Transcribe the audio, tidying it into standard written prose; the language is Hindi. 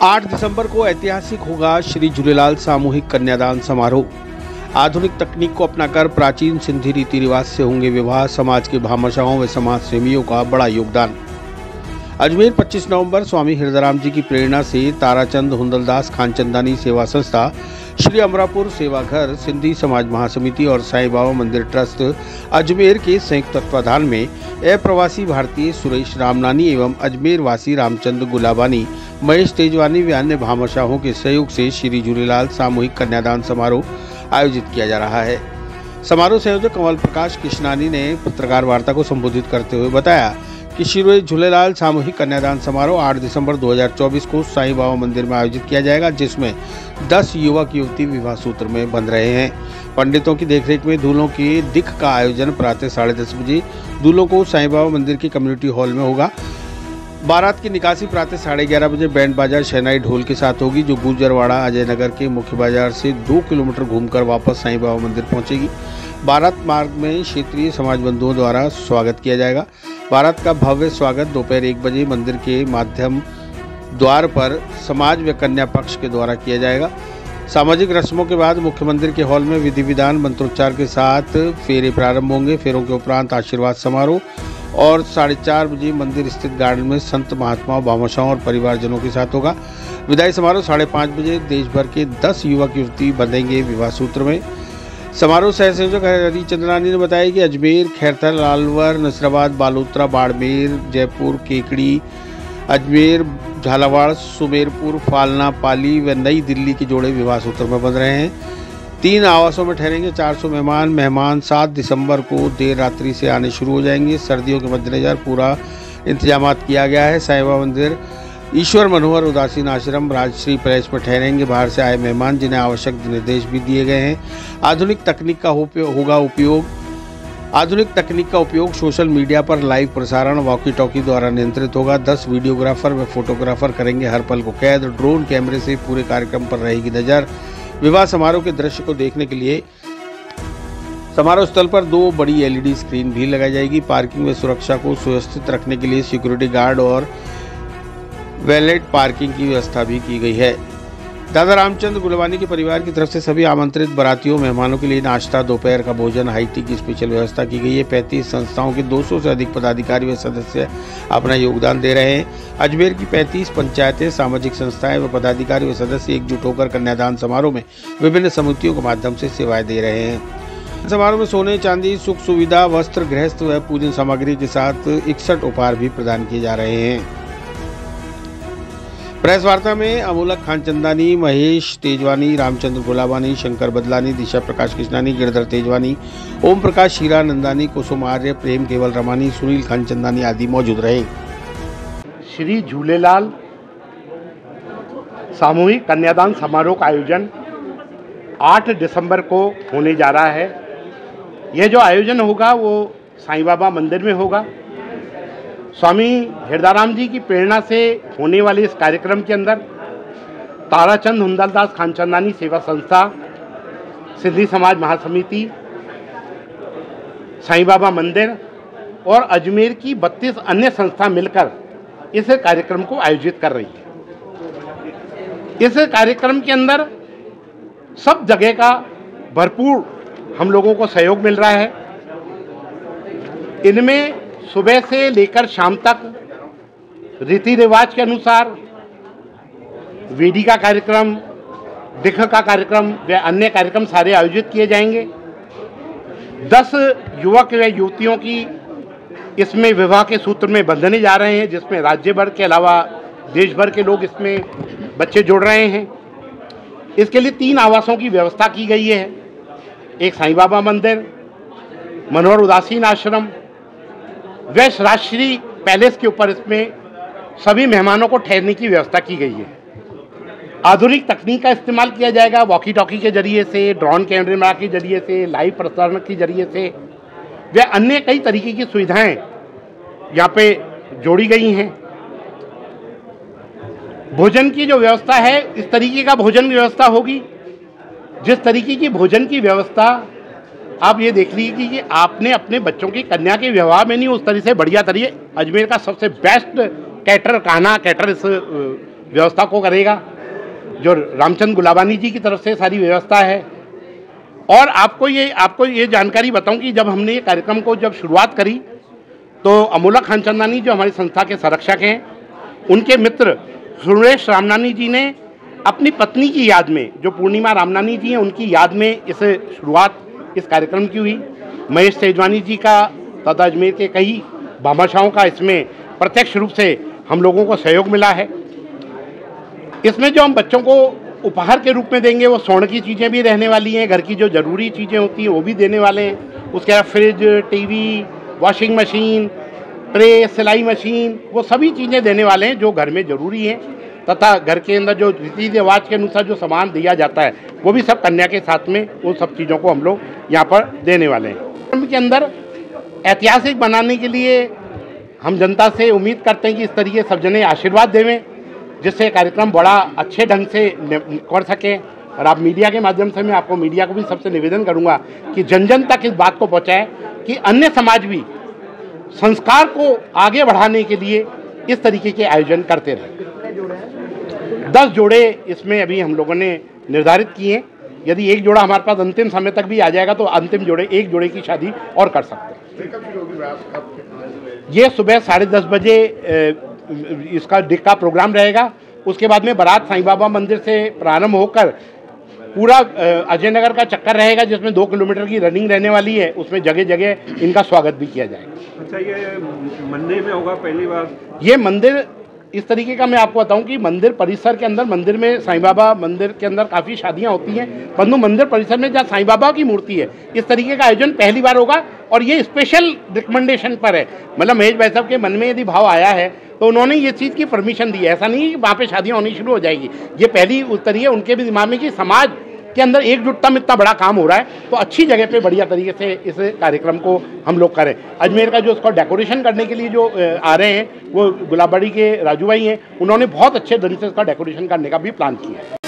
8 दिसंबर को ऐतिहासिक होगा श्री झूलेलाल सामूहिक कन्यादान समारोह। आधुनिक तकनीक को अपनाकर प्राचीन सिंधी रीति रिवाज से होंगे विवाह। समाज के भामाशाहों व समाज सेवियों का बड़ा योगदान। अजमेर 25 नवंबर स्वामी हृदयराम जी की प्रेरणा से ताराचंद हुंदलदास खानचंदानी सेवा संस्था, श्री अमरापुर सेवा घर, सिंधी समाज महासमिति और साईं बाबा मंदिर ट्रस्ट अजमेर के संयुक्त तत्वाधान में अप्रवासी भारतीय सुरेश रामनानी एवं अजमेर वासी रामचंद्र गुलाबानी, महेश तेजवानी व अन्य भामाशाहों के सहयोग से श्री झूलेलाल सामूहिक कन्यादान समारोह आयोजित किया जा रहा है। समारोह संयोजक कमल प्रकाश कृष्णानी ने पत्रकार वार्ता को संबोधित करते हुए बताया कि श्री झूलेलाल सामूहिक कन्यादान समारोह 8 दिसंबर 2024 को साईं बाबा मंदिर में आयोजित किया जाएगा, जिसमें 10 युवक युवती विवाह सूत्र में बंध रहे हैं। पंडितों की देखरेख में दूल्हों के दिख का आयोजन प्रातः 10:30 बजे दूल्हों को साईं बाबा मंदिर के कम्युनिटी हॉल में होगा। बारात की निकासी प्रातः 11:30 बजे बैंड बाजा शहनाई ढोल के साथ होगी, जो गुर्जरवाड़ा अजय नगर के मुख्य बाजार से 2 किलोमीटर घूमकर वापस साईं बाबा मंदिर पहुंचेगी। बारात मार्ग में क्षेत्रीय समाज बंधुओं द्वारा स्वागत किया जाएगा। बारात का भव्य स्वागत दोपहर 1 बजे मंदिर के माध्यम द्वार पर समाज व कन्या पक्ष के द्वारा किया जाएगा। सामाजिक रस्मों के बाद मुख्य मंदिर के हॉल में विधि विधान मंत्रोच्चार के साथ फेरे प्रारंभ होंगे। फेरों के उपरांत आशीर्वाद समारोह और 4:30 बजे मंदिर स्थित गार्डन में संत महात्माओं, भामाशाहों और परिवारजनों के साथ होगा। विदाई समारोह 5:30 बजे देश भर के 10 युवक युवती बंधेंगे विवाह सूत्र में। समारोह सह संयोजक हरिचंद्रानी ने बताया कि अजमेर, खैरथल, अलवर, नसराबाद, बालोतरा, बाड़मेर, जयपुर, केकड़ी, अजमेर, झालावाड़, सुमेरपुर, फालना, पाली व नई दिल्ली के जोड़े विवाह सूत्र में बंध रहे हैं। 3 आवासों में ठहरेंगे 400 मेहमान 7 दिसंबर को देर रात्रि से आने शुरू हो जाएंगे। सर्दियों के मद्देनजर पूरा इंतजाम किया गया है। साईं बाबा मंदिर ईश्वर मनोहर उदासीन आश्रम राजश्री पैलेस में ठहरेंगे बाहर से आए मेहमान, जिन्हें आवश्यक निर्देश भी दिए गए हैं। आधुनिक तकनीक का उपयोग सोशल मीडिया पर लाइव प्रसारण वॉकी टॉकी द्वारा नियंत्रित होगा। 10 वीडियोग्राफर व फोटोग्राफर करेंगे हर पल को कैद। ड्रोन कैमरे से पूरे कार्यक्रम पर रहेगी नजर। विवाह समारोह के दृश्य को देखने के लिए समारोह स्थल पर 2 बड़ी LED स्क्रीन भी लगाई जाएगी। पार्किंग में सुरक्षा को सुव्यवस्थित रखने के लिए सिक्योरिटी गार्ड और वैलेट पार्किंग की व्यवस्था भी की गई है। दादा रामचंद्र गुलाबानी के परिवार की तरफ से सभी आमंत्रित बारातियों मेहमानों के लिए नाश्ता, दोपहर का भोजन, हाई टी की स्पेशल व्यवस्था की गई है। 35 संस्थाओं के 200 से अधिक पदाधिकारी व सदस्य अपना योगदान दे रहे हैं। अजमेर की 35 पंचायतें, सामाजिक संस्थाएं व पदाधिकारी व सदस्य एकजुट होकर कन्यादान समारोह में विभिन्न समितियों के माध्यम से सेवाएं दे रहे हैं। समारोह में सोने, चांदी, सुख सुविधा, वस्त्र, गृहस्थ व पूजन सामग्री के साथ 61 उपहार भी प्रदान किए जा रहे हैं। प्रेस वार्ता में अमोलक खानचंदानी, महेश तेजवानी, रामचंद्र गुलाबानी, शंकर बदलानी, दिशा प्रकाश कृष्णानी, गिरधर तेजवानी, ओम प्रकाश हीरानंदानी, कुसुम आर्य, प्रेम केवल रमानी, सुनील खानचंदानी आदि मौजूद रहे। श्री झूलेलाल सामूहिक कन्यादान समारोह का आयोजन 8 दिसंबर को होने जा रहा है। यह जो आयोजन होगा वो साईं बाबा मंदिर में होगा। स्वामी हृदयराम जी की प्रेरणा से होने वाले इस कार्यक्रम के अंदर ताराचंद हुंदलदास खानचंदानी सेवा संस्था, सिंधी समाज महासमिति, साईं बाबा मंदिर और अजमेर की 32 अन्य संस्था मिलकर इस कार्यक्रम को आयोजित कर रही है। इस कार्यक्रम के अंदर सब जगह का भरपूर हम लोगों को सहयोग मिल रहा है। इनमें सुबह से लेकर शाम तक रीति रिवाज के अनुसार वेदी का कार्यक्रम, दिख का कार्यक्रम व अन्य कार्यक्रम सारे आयोजित किए जाएंगे। 10 युवक व युवतियों की इसमें विवाह के सूत्र में बंधने जा रहे हैं, जिसमें राज्य भर के अलावा देश भर के लोग इसमें बच्चे जुड़ रहे हैं। इसके लिए 3 आवासों की व्यवस्था की गई है। एक साईं बाबा मंदिर, मनोहर उदासीन आश्रम व राजश्री पैलेस के ऊपर इसमें सभी मेहमानों को ठहरने की व्यवस्था की गई है। आधुनिक तकनीक का इस्तेमाल किया जाएगा। वॉकी टॉकी के जरिए से, ड्रोन कैमरा के जरिए से, लाइव प्रसारण के जरिए से व अन्य कई तरीके की सुविधाएं यहाँ पे जोड़ी गई हैं। भोजन की जो व्यवस्था है, इस तरीके का भोजन व्यवस्था होगी जिस तरीके की भोजन की व्यवस्था आप ये देख लीजिए कि आपने अपने बच्चों की कन्या के विवाह में नहीं, उस तरह से बढ़िया तरीके अजमेर का सबसे बेस्ट कैटर कान्हा कैटर इस व्यवस्था को करेगा, जो रामचंद्र गुलाबानी जी की तरफ से सारी व्यवस्था है। और आपको ये जानकारी बताऊं कि जब हमने ये कार्यक्रम को जब शुरुआत करी तो अमोला खानचंदानी जो हमारी संस्था के संरक्षक हैं, उनके मित्र सुरेश रामनानी जी ने अपनी पत्नी की याद में, जो पूर्णिमा रामनानी जी हैं, उनकी याद में शुरुआत इस कार्यक्रम की हुई। महेश तेजवानी जी का तथा अजमेर के कई भामाशाहों का इसमें प्रत्यक्ष रूप से हम लोगों को सहयोग मिला है। इसमें जो हम बच्चों को उपहार के रूप में देंगे वो स्वर्ण की चीज़ें भी रहने वाली हैं, घर की जो ज़रूरी चीज़ें होती हैं वो भी देने वाले हैं। उसके अलावा fridge, TV, washing machine, press, सिलाई मशीन, वो सभी चीज़ें देने वाले हैं जो घर में ज़रूरी हैं। तथा घर के अंदर जो रीति रिवाज के अनुसार जो सामान दिया जाता है वो भी सब कन्या के साथ में वो सब चीज़ों को हम लोग यहाँ पर देने वाले हैं। कार्यक्रम के अंदर ऐतिहासिक बनाने के लिए हम जनता से उम्मीद करते हैं कि इस तरीके सब जने आशीर्वाद देवें, जिससे कार्यक्रम बड़ा अच्छे ढंग से कर सकें। और आप मीडिया के माध्यम से मैं आपको मीडिया को भी सबसे निवेदन करूंगा कि जन जन तक इस बात को पहुंचाएं कि अन्य समाज भी संस्कार को आगे बढ़ाने के लिए इस तरीके के आयोजन करते रहें। 10 जोड़े इसमें अभी हम लोगों ने निर्धारित किए हैं। यदि एक जोड़ा हमारे पास अंतिम समय तक भी आ जाएगा तो अंतिम जोड़े, एक जोड़े की शादी और कर सकते हैं। ये सुबह 10:30 बजे इसका डिक का प्रोग्राम रहेगा। उसके बाद में बारात साईं बाबा मंदिर से प्रारंभ होकर पूरा अजय नगर का चक्कर रहेगा, जिसमें 2 किलोमीटर की रनिंग रहने वाली है। उसमें जगह जगह इनका स्वागत भी किया जाएगा। अच्छा, ये मंदिर में होगा पहली बार? ये मंदिर इस तरीके का मैं आपको बताऊं कि मंदिर परिसर के अंदर, मंदिर में साईं बाबा मंदिर के अंदर काफ़ी शादियां होती हैं, परंतु मंदिर परिसर में जहाँ साईं बाबा की मूर्ति है, इस तरीके का आयोजन पहली बार होगा। और ये स्पेशल रिकमेंडेशन पर है, मतलब महेश भाई साहब के मन में यदि भाव आया है तो उन्होंने ये चीज़ की परमिशन दी है। ऐसा नहीं है कि वहाँ पे शादियाँ होनी शुरू हो जाएगी। ये पहली उतरी है उनके भी दिमाग में कि समाज के अंदर एकजुटता में इतना बड़ा काम हो रहा है, तो अच्छी जगह पे बढ़िया तरीके से इस कार्यक्रम को हम लोग करें। अजमेर का जो उसका डेकोरेशन करने के लिए जो आ रहे हैं वो गुलाबड़ी के राजू भाई हैं, उन्होंने बहुत अच्छे ढंग से इसका डेकोरेशन करने का भी प्लान किया है।